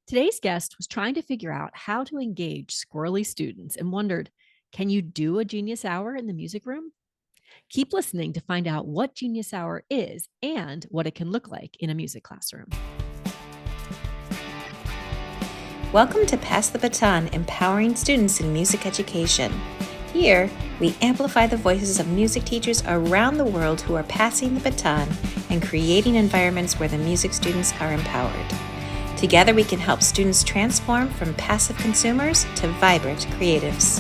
Today's guest was trying to figure out how to engage squirrely students and wondered, can you do a genius hour in the music room? Keep listening to find out what Genius Hour is and what it can look like in a music classroom. Welcome to Pass the Baton, Empowering Students in Music Education. Here, we amplify the voices of music teachers around the world who are passing the baton and creating environments where the music students are empowered. Together, we can help students transform from passive consumers to vibrant creatives.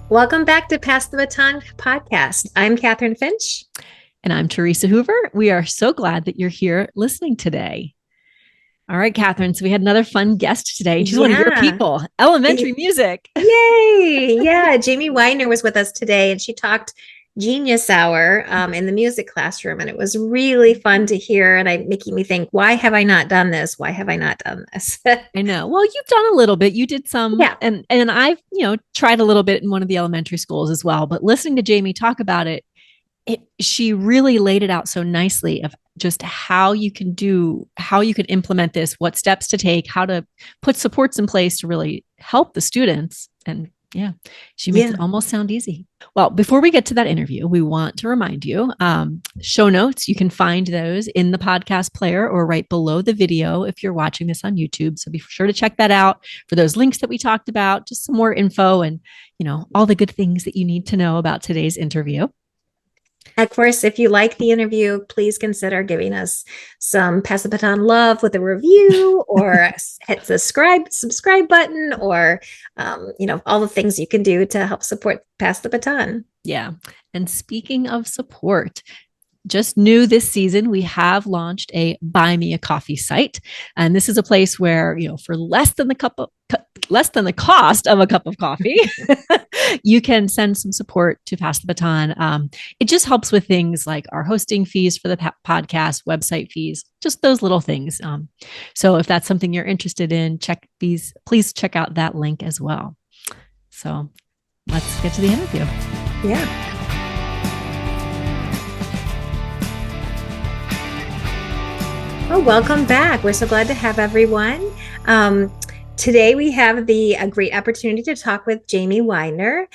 Welcome back to Pass the Baton podcast. I'm Kathryn Finch. And I'm Theresa Hoover. We are so glad that you're here listening today. All right, Kathryn. So we had another fun guest today. She's one of your people, elementary music. Yay. Yeah. Jamie Widener was with us today and she talked Genius Hour in the music classroom. And it was really fun to hear and making me think, why have I not done this? Why have I not done this? I know. Well, you've done a little bit. You did some, and I've, tried a little bit in one of the elementary schools as well. But listening to Jamie talk about it, she really laid it out so nicely of just how you can implement this, what steps to take, how to put supports in place to really help the students. And she makes it almost sound easy. Well, before we get to that interview, we want to remind you, show notes, you can find those in the podcast player or right below the video if you're watching this on YouTube. So be sure to check that out for those links that we talked about, just some more info and, all the good things that you need to know about today's interview. Of course, if you like the interview, please consider giving us some Pass the Baton love with a review or hit the subscribe button or, all the things you can do to help support Pass the Baton. Yeah. And speaking of support, just new this season, we have launched a Buy Me a Coffee site. And this is a place where, for less than the cost of a cup of coffee, you can send some support to Pass the Baton. It just helps with things like our hosting fees for the podcast, website fees, just those little things. So if that's something you're interested in, please check out that link as well. So let's get to the interview. Yeah. Oh, welcome back. We're so glad to have everyone. Today we have a great opportunity to talk with Jamie Widener.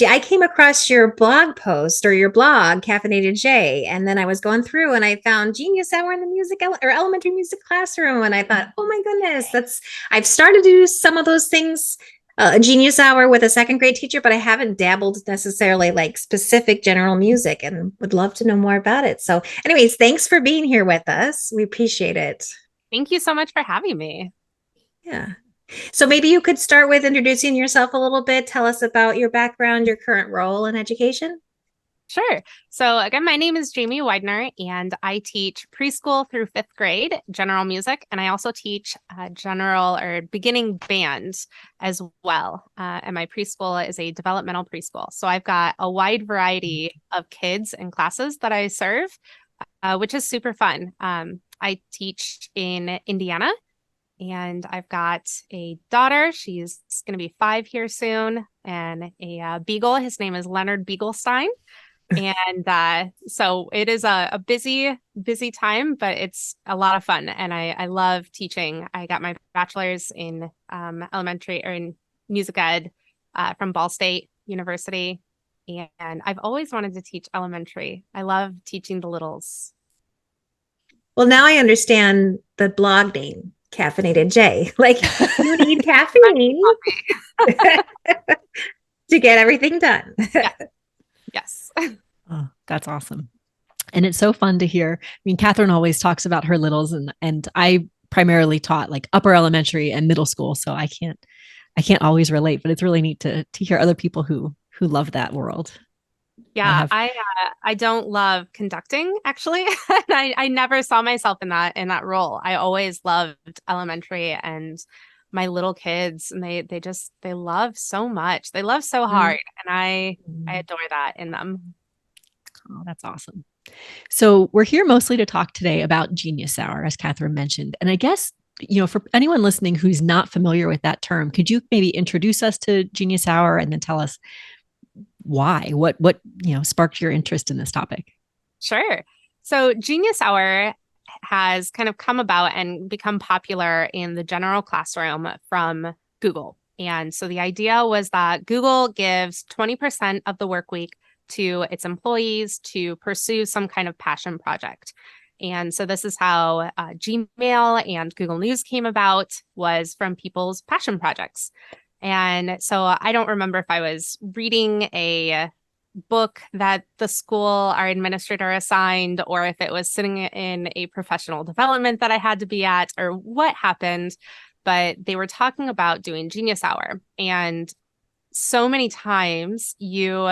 I came across your blog post or your blog, Caffeinated J, and then I was going through and I found Genius Hour in the music or elementary music classroom, and I thought, oh my goodness, I've started to do some of those things. A Genius Hour with a second grade teacher, but I haven't dabbled necessarily like specific general music and would love to know more about it. So anyways, thanks for being here with us. We appreciate it. Thank you so much for having me. Yeah. So maybe you could start with introducing yourself a little bit. Tell us about your background, your current role in education. Sure. So again, my name is Jamie Widener, and I teach preschool through fifth grade general music, and I also teach general or beginning band as well. And my preschool is a developmental preschool. So I've got a wide variety of kids and classes that I serve, which is super fun. I teach in Indiana, and I've got a daughter. She's going to be 5 here soon, and a beagle. His name is Leonard Beaglestein. And so it is a busy time, but it's a lot of fun. And I love teaching. I got my bachelor's in elementary or in music ed from Ball State University. And I've always wanted to teach elementary. I love teaching the littles. Well, now I understand the blog name, Caffeinated J. Like, you need caffeine to get everything done. Yeah. Yes. Oh, that's awesome. And it's so fun to hear. I mean, Kathryn always talks about her littles, and I primarily taught like upper elementary and middle school. So I can't always relate, but it's really neat to hear other people who love that world. Yeah, I don't love conducting, actually. I never saw myself in that role. I always loved elementary and my little kids, and they love so much. They love so hard, and I adore that in them. Oh, that's awesome. So we're here mostly to talk today about Genius Hour, as Kathryn mentioned. And I guess, for anyone listening who's not familiar with that term, could you maybe introduce us to Genius Hour and then tell us why, what sparked your interest in this topic? Sure. So Genius Hour has kind of come about and become popular in the general classroom from Google. And so the idea was that Google gives 20% of the work week to its employees to pursue some kind of passion project. And so this is how Gmail and Google News came about, was from people's passion projects. And so I don't remember if I was reading a book that the school, our administrator assigned, or if it was sitting in a professional development that I had to be at, or what happened, but they were talking about doing Genius Hour. And so many times you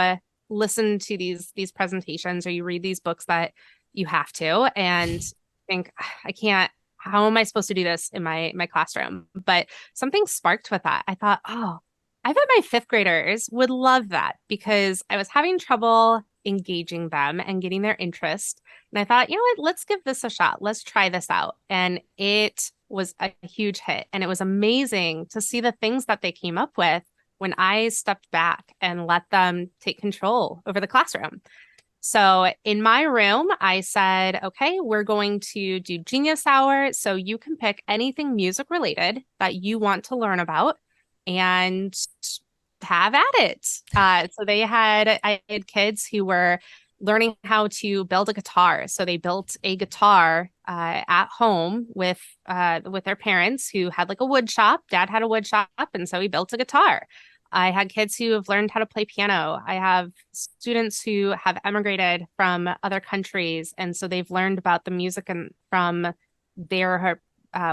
listen to these presentations or you read these books that you have to and think, I can't, how am I supposed to do this in my classroom? But something sparked with that. I thought, oh, I bet my fifth graders would love that, because I was having trouble engaging them and getting their interest. And I thought, you know what, let's give this a shot. Let's try this out. And it was a huge hit. And it was amazing to see the things that they came up with when I stepped back and let them take control over the classroom. So in my room, I said, okay, we're going to do Genius Hour. So you can pick anything music related that you want to learn about and have at it. So I had kids who were learning how to build a guitar. So they built a guitar at home with their parents, who had like a wood shop. Dad had a wood shop, and so he built a guitar. I had kids who have learned how to play piano. I have students who have emigrated from other countries, and so they've learned about the music and from their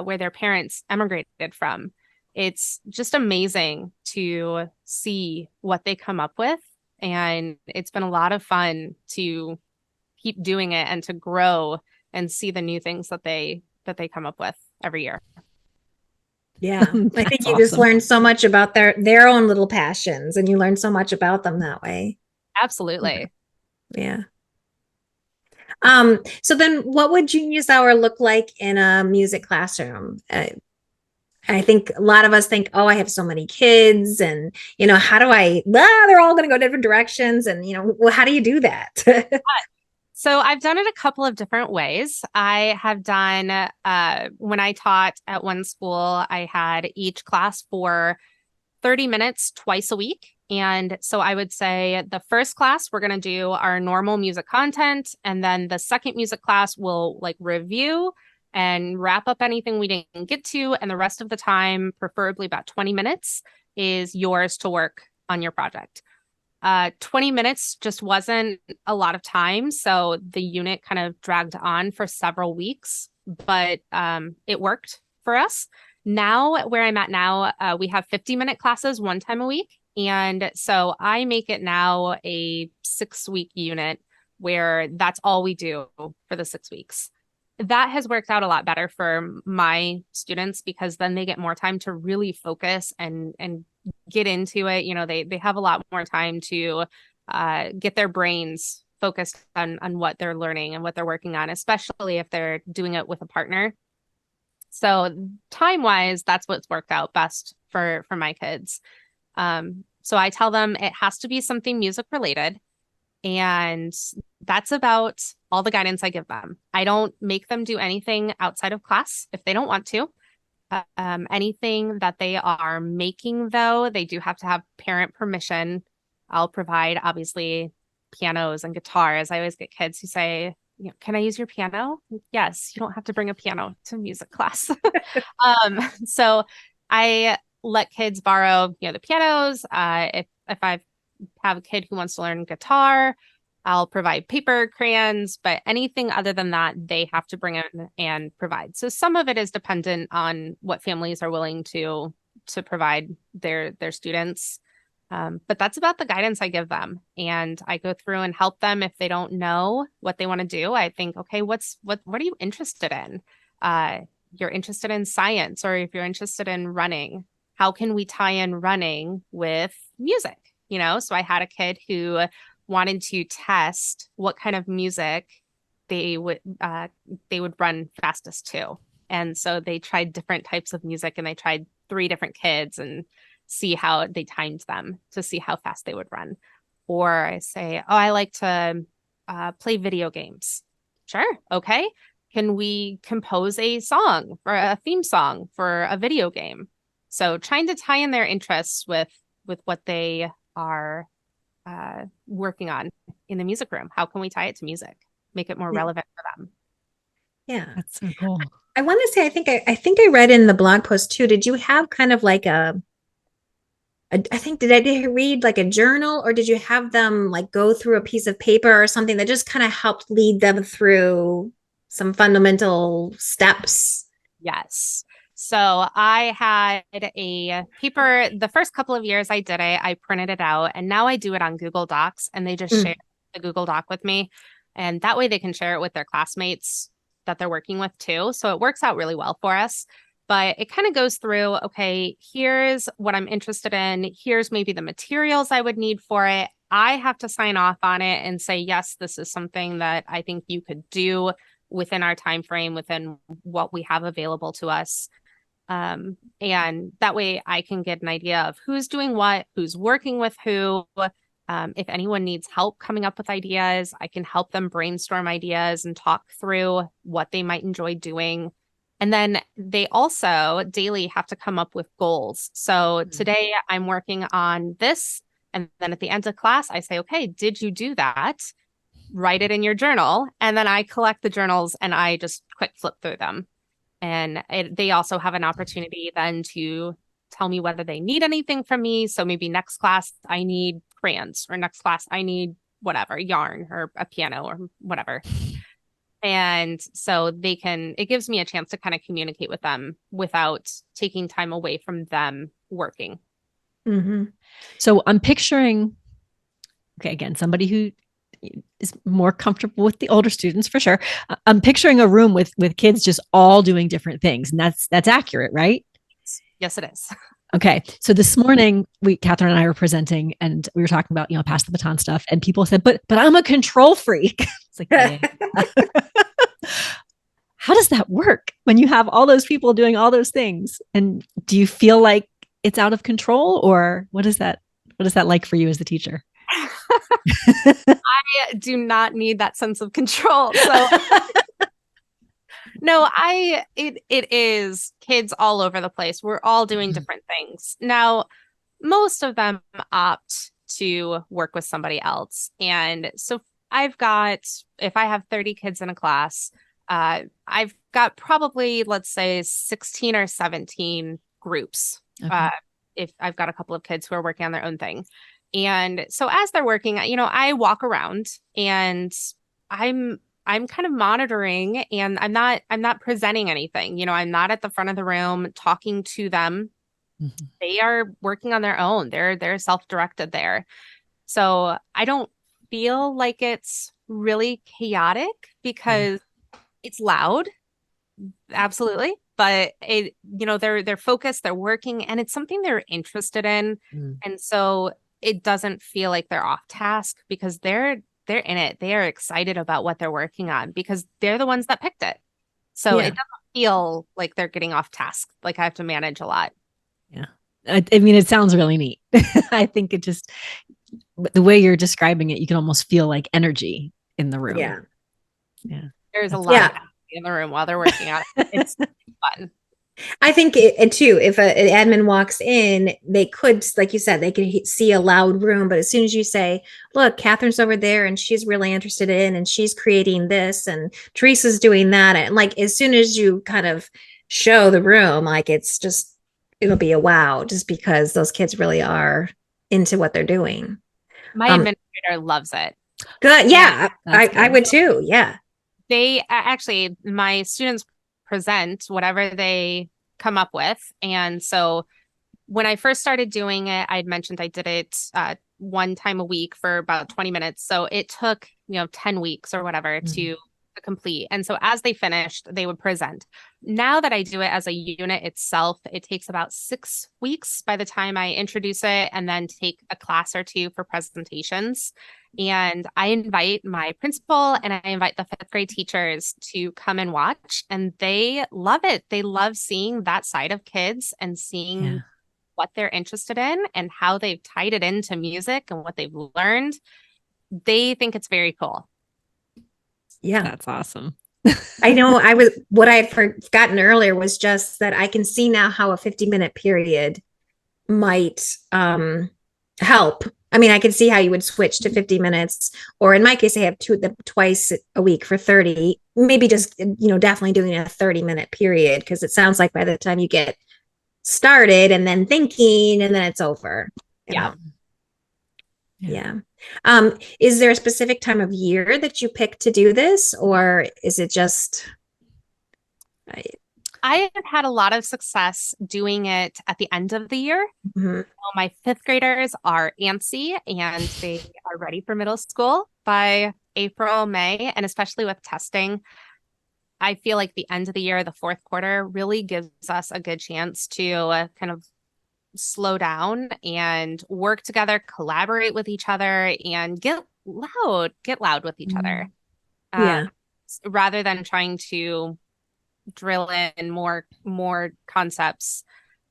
where their parents emigrated from. It's just amazing to see what they come up with, and it's been a lot of fun to keep doing it and to grow and see the new things that they come up with every year. Yeah. I think you just learn so much about their own little passions, and you learn so much about them that way. Absolutely. Yeah. So then what would Genius Hour look like in a music classroom? I think a lot of us think, oh, I have so many kids, and, how do they're all going to go different directions. And, how do you do that? So I've done it a couple of different ways. I have done, when I taught at one school, I had each class for 30 minutes twice a week. And so I would say the first class, we're going to do our normal music content. And then the second music class will like review and wrap up anything we didn't get to. And the rest of the time, preferably about 20 minutes, is yours to work on your project. 20 minutes just wasn't a lot of time. So the unit kind of dragged on for several weeks, but it worked for us. Now, where I'm at now, we have 50-minute classes one time a week. And so I make it now a 6-week unit where that's all we do for the 6 weeks. That has worked out a lot better for my students, because then they get more time to really focus and get into it. They have a lot more time to get their brains focused on what they're learning and what they're working on, especially if they're doing it with a partner. So time-wise, that's what's worked out best for my kids. So I tell them it has to be something music related. And that's about all the guidance I give them. I don't make them do anything outside of class if they don't want to. Anything that they are making, though, they do have to have parent permission. I'll provide, obviously, pianos and guitars. I always get kids who say, can I use your piano? Yes, you don't have to bring a piano to music class. So I let kids borrow, the pianos. If I have a kid who wants to learn guitar, I'll provide paper, crayons, but anything other than that, they have to bring in and provide. So some of it is dependent on what families are willing to provide their students. But that's about the guidance I give them. And I go through and help them if they don't know what they want to do. I think, okay, what are you interested in? You're interested in science, or if you're interested in running, how can we tie in running with music? So I had a kid who wanted to test what kind of music they would run fastest to. And so they tried different types of music, and they tried 3 different kids and see how they timed them to see how fast they would run. Or I say, oh, I like to play video games. Sure. Okay. can we compose a song or a theme song for a video game? So trying to tie in their interests with what they are working on in the music room. How can we tie it to music? Make it more relevant for them. Yeah. That's so cool. I want to say, I think I read in the blog post too. Did you have kind of like I think, did I read like a journal, or did you have them like go through a piece of paper or something that just kind of helped lead them through some fundamental steps? Yes. So I had a paper the first couple of years I did it, I printed it out, and now I do it on Google Docs, and they just share the Google Doc with me. And that way they can share it with their classmates that they're working with too. So it works out really well for us. But it kind of goes through, okay, here's what I'm interested in. Here's maybe the materials I would need for it. I have to sign off on it and say, yes, this is something that I think you could do within our time frame, within what we have available to us. And that way I can get an idea of who's doing what, who's working with who. If anyone needs help coming up with ideas, I can help them brainstorm ideas and talk through what they might enjoy doing. And then they also daily have to come up with goals. So today I'm working on this. And then at the end of class, I say, okay, did you do that? Write it in your journal. And then I collect the journals and I just quick flip through them. And they also have an opportunity then to tell me whether they need anything from me. So maybe next class I need crayons, or next class I need whatever, yarn or a piano or whatever. And so it gives me a chance to kind of communicate with them without taking time away from them working. Mm-hmm. So I'm picturing, okay, again, somebody who is more comfortable with the older students for sure. I'm picturing a room with kids just all doing different things, and that's accurate, right? Yes, it is. Okay. So this morning, Kathryn and I were presenting, and we were talking about, pass the baton stuff, and people said, but I'm a control freak. It's like, yeah. How does that work when you have all those people doing all those things? And do you feel like it's out of control, or what is that like for you as the teacher? I do not need that sense of control. So no, it is kids all over the place. We're all doing different things. Now, most of them opt to work with somebody else. And so if I have 30 kids in a class, I've got probably, let's say, 16 or 17 groups. Okay. If I've got a couple of kids who are working on their own thing. And so as they're working, I walk around and I'm kind of monitoring, and I'm not presenting anything. I'm not at the front of the room talking to them. Mm-hmm. They are working on their own. They're self-directed there. So I don't feel like it's really chaotic because it's loud. Absolutely. But they're focused, they're working, and it's something they're interested in. And so it doesn't feel like they're off task because they're in it. They are excited about what they're working on because they're the ones that picked it. So it doesn't feel like they're getting off task. Like I have to manage a lot. Yeah. I mean, it sounds really neat. I think it just, the way you're describing it, you can almost feel like energy in the room. Yeah. Yeah. There's a lot of energy in the room while they're working on it. It's fun. I think too, if an admin walks in, they could, like you said, they could see a loud room. But as soon as you say, look, Kathryn's over there and she's really interested in, and she's creating this, and Theresa's doing that. And like, as soon as you kind of show the room, like it'll be a wow, just because those kids really are into what they're doing. My administrator loves it. Good. Yeah. I would too. Yeah. They actually, my students present whatever they come up with. And so when I first started doing it, I'd mentioned I did it one time a week for about 20 minutes. So it took, 10 weeks or whatever to complete. And so as they finished, they would present. Now that I do it as a unit itself, it takes about 6 weeks by the time I introduce it and then take a class or two for presentations. And I invite my principal and I invite the 5th grade teachers to come and watch, and they love it. They love seeing that side of kids and seeing what they're interested in and how they've tied it into music and what they've learned. They think it's very cool. Yeah. That's awesome. I know what I had forgotten earlier was just that I can see now how a 50-minute period might help. I mean, I can see how you would switch to 50 minutes, or in my case, I have twice a week for 30, maybe just, definitely doing a 30-minute period, because it sounds like by the time you get started and then thinking and then it's over. Yeah. Yeah. Is there a specific time of year that you pick to do this, or is it just I have had a lot of success doing it at the end of the year. Mhm. My fifth graders are antsy and they are ready for middle school by April, May, and especially with testing. I feel like the end of the year, the fourth quarter, really gives us a good chance to kind of slow down and work together, collaborate with each other, and get loud with each other. Yeah. Rather than trying to drill in more concepts,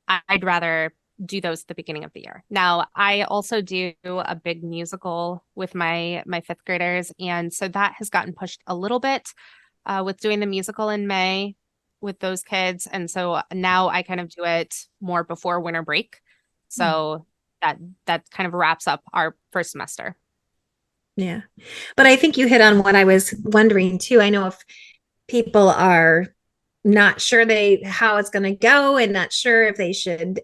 I'd rather do those at the beginning of the year. Now, I also do a big musical with my fifth graders, and so that has gotten pushed a little bit with doing the musical in May with those kids, and so now I kind of do it more before winter break, so that kind of wraps up our first semester. Yeah. But I think you hit on what I was wondering too. I know if people are not sure how it's going to go and not sure if they should,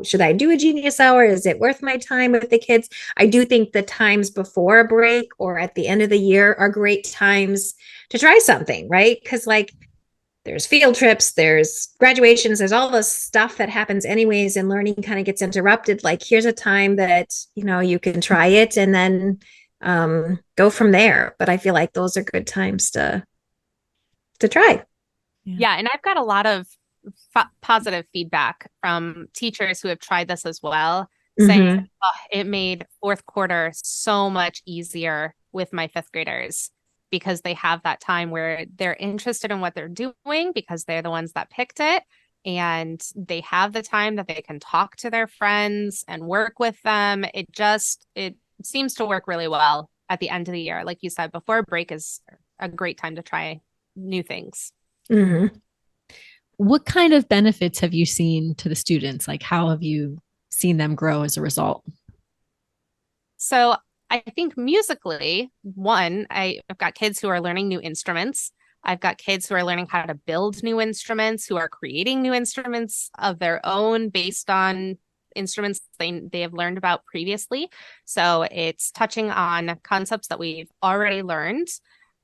should I do a genius hour? Is it worth my time with the kids? I do think the times before a break or at the end of the year are great times to try something, right? Because like there's field trips, there's graduations, there's all this stuff that happens anyways, and learning kind of gets interrupted. Like here's a time that, you can try it and then go from there. But I feel like those are good times to try. Yeah, and I've got a lot of positive feedback from teachers who have tried this as well, saying it made fourth quarter so much easier with my fifth graders because they have that time where they're interested in what they're doing because they're the ones that picked it. And they have the time that they can talk to their friends and work with them. It seems to work really well at the end of the year. Like you said, before break is a great time to try new things. What kind of benefits have you seen to the students? Like, how have you seen them grow as a result? So I think musically, one, I've got kids who are learning new instruments. I've got kids who are learning how to build new instruments, who are creating new instruments of their own based on instruments they have learned about previously. So it's touching on concepts that we've already learned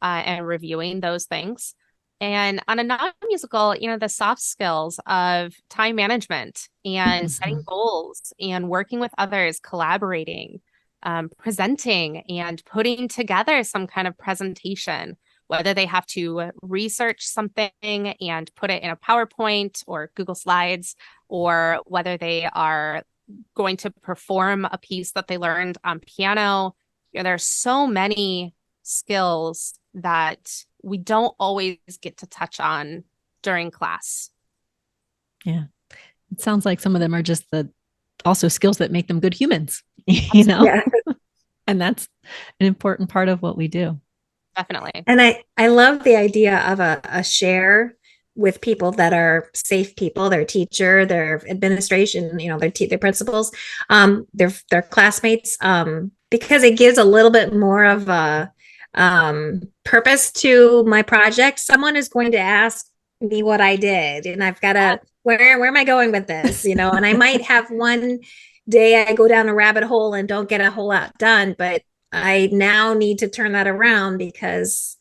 and reviewing those things. And on a non-musical, the soft skills of time management and setting goals and working with others, collaborating, presenting and putting together some kind of presentation, whether they have to research something and put it in a PowerPoint or Google Slides, or whether they are going to perform a piece that they learned on piano. There's so many skills that we don't always get to touch on during class. Yeah. It sounds like some of them are just also skills that make them good humans, Yeah. And that's an important part of what we do. Definitely. And I love the idea of a share with people that are safe people, their teacher, their administration, their principals, their classmates, because it gives a little bit more of a purpose to my project. Someone is going to ask me what I did, and I've got to, where am I going with this? And I might have one day I go down a rabbit hole and don't get a whole lot done, but I now need to turn that around because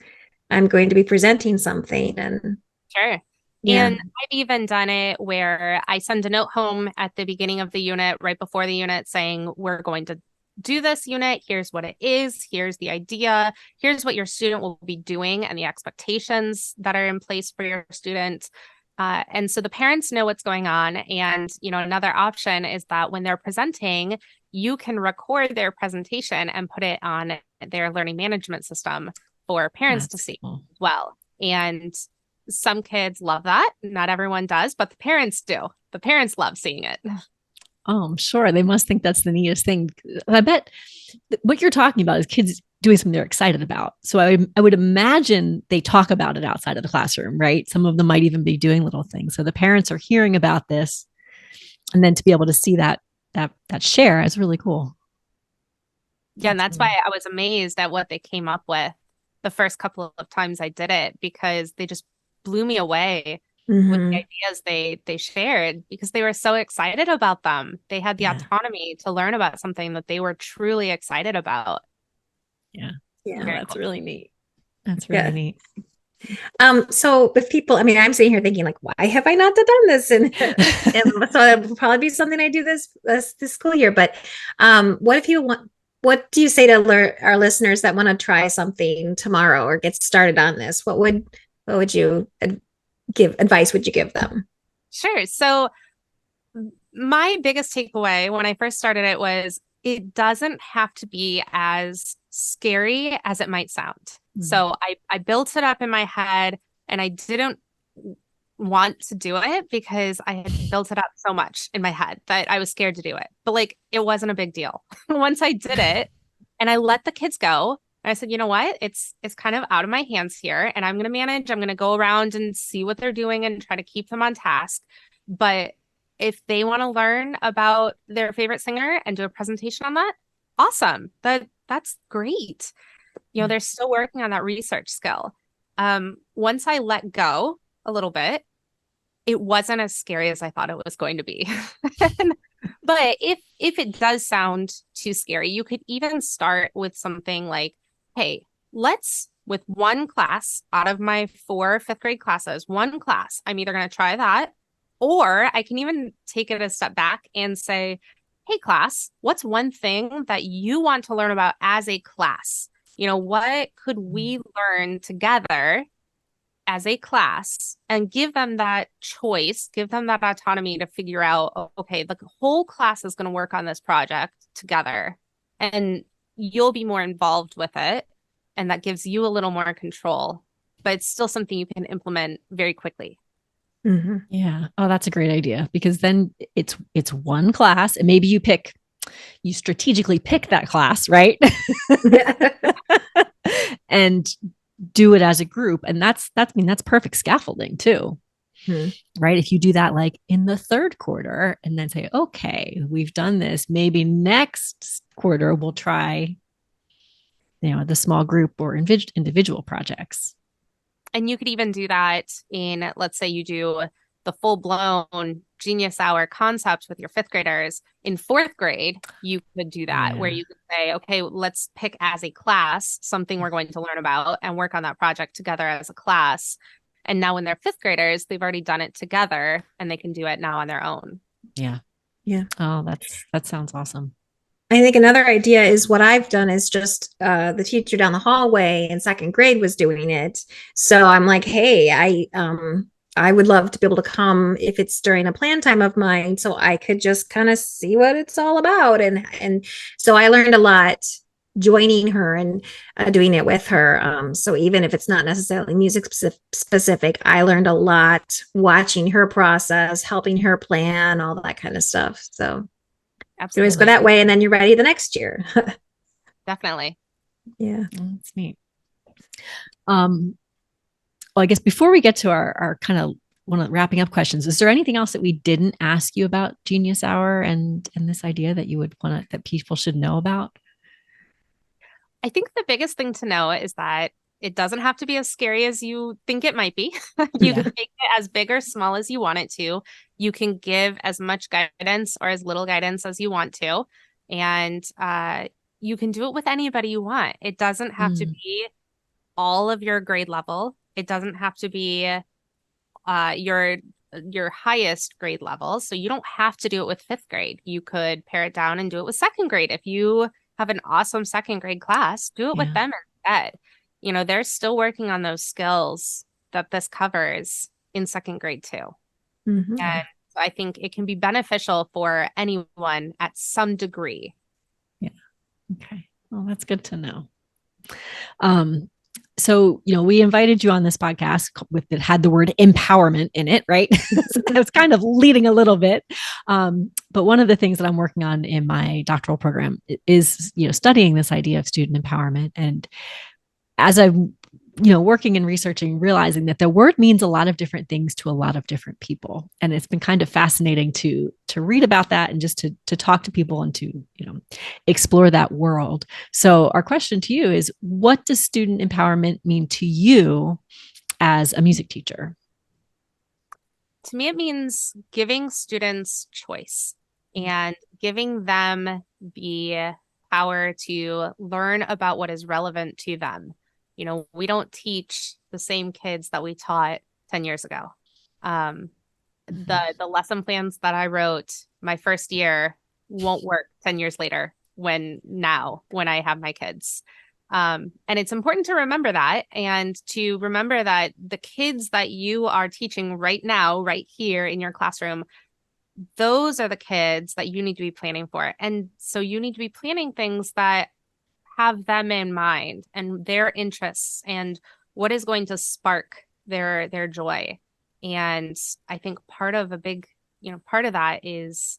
I'm going to be presenting something. And sure. Yeah. And I've even done it where I send a note home at the beginning of the unit, right before the unit, saying, we're going to do this unit. Here's what it is. Here's the idea. Here's what your student will be doing and the expectations that are in place for your student. And so the parents know what's going on. And, another option is that when they're presenting, you can record their presentation and put it on their learning management system for parents to see as well. And some kids love that. Not everyone does, but the parents do. The parents love seeing it. Oh, I'm sure they must think that's the neatest thing. I bet what you're talking about is kids doing something they're excited about. So I would imagine they talk about it outside of the classroom, right? Some of them might even be doing little things. So the parents are hearing about this, and then to be able to see that share is really cool. Yeah, and that's why I was amazed at what they came up with the first couple of times I did it, because they just blew me away with the ideas they shared, because they were so excited about them. They had the autonomy to learn about something that they were truly excited about. Yeah. Yeah. That's really neat. That's really neat. So with people, I mean, I'm sitting here thinking like, why have I not done this? And so it will probably be something I do this school year. But what if you want? What do you say to our listeners that want to try something tomorrow or get started on this? What would you give advice? Would you give them? Sure. So my biggest takeaway when I first started it was it doesn't have to be as scary as it might sound. So I built it up in my head, and I didn't want to do it because I had built it up so much in my head that I was scared to do it. But like, it wasn't a big deal. Once I did it and I let the kids go, and I said, you know what? It's kind of out of my hands here, and I'm going to manage. I'm going to go around and see what they're doing and try to keep them on task. But if they want to learn about their favorite singer and do a presentation on that, awesome. That's great. You know, they're still working on that research skill. Once I let go a little bit, it wasn't as scary as I thought it was going to be. But if it does sound too scary, you could even start with something like, hey, let's, with one class out of my 4 fifth grade classes, one class, I'm either going to try that, or I can even take it a step back and say, hey, class, what's one thing that you want to learn about as a class? You know, what could we learn together as a class, and give them that choice, give them that autonomy to figure out, okay, the whole class is going to work on this project together, and you'll be more involved with it. And that gives you a little more control, but it's still something you can implement very quickly. Yeah. Oh, that's a great idea, because then it's one class, and maybe you strategically pick that class, right? And do it as a group. And that's perfect scaffolding too. Right? If you do that like in the 3rd quarter and then say, okay, we've done this, maybe next quarter we'll try, the small group or individual projects. And you could even do that in, let's say you do the full-blown Genius Hour concept with your 5th graders. In 4th grade, you could do that, where you could say, okay, let's pick as a class something we're going to learn about and work on that project together as a class. And now when they're 5th graders, they've already done it together, and they can do it now on their own. Yeah. Oh, that sounds awesome. I think another idea is what I've done is just the teacher down the hallway in 2nd grade was doing it. So I'm like, hey, I would love to be able to come if it's during a plan time of mine, so I could just kind of see what it's all about. And so I learned a lot joining her and doing it with her. So even if it's not necessarily music specific, I learned a lot watching her process, helping her plan, all that kind of stuff. So absolutely, always go that way, and then you're ready the next year. Definitely. Yeah. That's neat. Well, I guess before we get to our kind of one of the wrapping up questions, is there anything else that we didn't ask you about Genius Hour and this idea that you would want that people should know about? I think the biggest thing to know is that it doesn't have to be as scary as you think it might be. You can make it as big or small as you want it to. You can give as much guidance or as little guidance as you want to. And you can do it with anybody you want. It doesn't have to be all of your grade level. It doesn't have to be your highest grade level. So you don't have to do it with 5th grade. You could pare it down and do it with 2nd grade. If you have an awesome 2nd grade class, do it with them instead. You know, they're still working on those skills that this covers in 2nd grade too. And so I think it can be beneficial for anyone at some degree. Yeah. Okay. Well, that's good to know. So, we invited you on this podcast that had the word empowerment in it, right? So I was kind of leading a little bit. But one of the things that I'm working on in my doctoral program is, studying this idea of student empowerment. And as I'm, working and researching, realizing that the word means a lot of different things to a lot of different people. And it's been kind of fascinating to read about that and just to talk to people and to, explore that world. So our question to you is, what does student empowerment mean to you as a music teacher? To me, it means giving students choice and giving them the power to learn about what is relevant to them. We don't teach the same kids that we taught 10 years ago. The lesson plans that I wrote my first year won't work 10 years later when I have my kids. And it's important to remember that, and to remember that the kids that you are teaching right now, right here in your classroom, those are the kids that you need to be planning for. And so you need to be planning things that have them in mind and their interests and what is going to spark their joy. And I think part of that is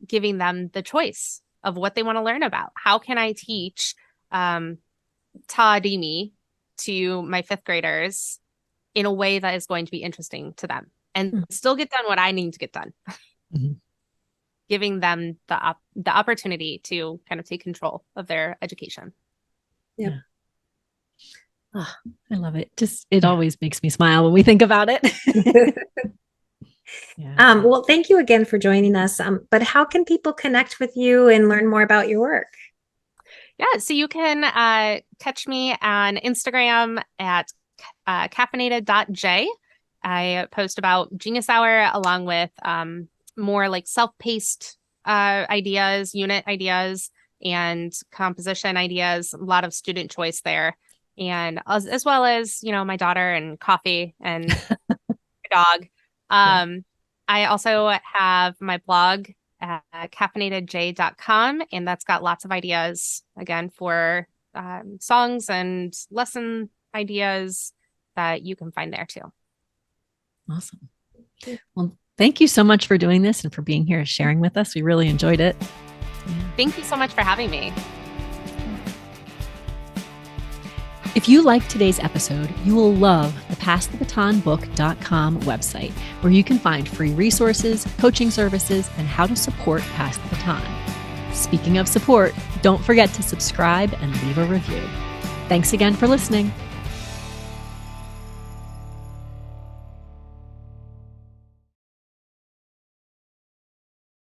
giving them the choice of what they want to learn about. How can I teach Ta'adimi to my fifth graders in a way that is going to be interesting to them and still get done what I need to get done? Giving them the opportunity to kind of take control of their education. Yeah. Oh, I love it. It always makes me smile when we think about it. Well, thank you again for joining us. But how can people connect with you and learn more about your work? Yeah, so you can catch me on Instagram at caffeinated.j. I post about Genius Hour along with more like self-paced ideas, unit ideas, and composition ideas, a lot of student choice there. And as well as, my daughter and coffee and my dog. I also have my blog at caffeinatedj.com, and that's got lots of ideas, again, for songs and lesson ideas that you can find there too. Awesome. Well, thank you so much for doing this and for being here sharing with us. We really enjoyed it. Thank you so much for having me. If you liked today's episode, you will love the PassTheBatonBook.com website, where you can find free resources, coaching services, and how to support Pass the Baton. Speaking of support, don't forget to subscribe and leave a review. Thanks again for listening.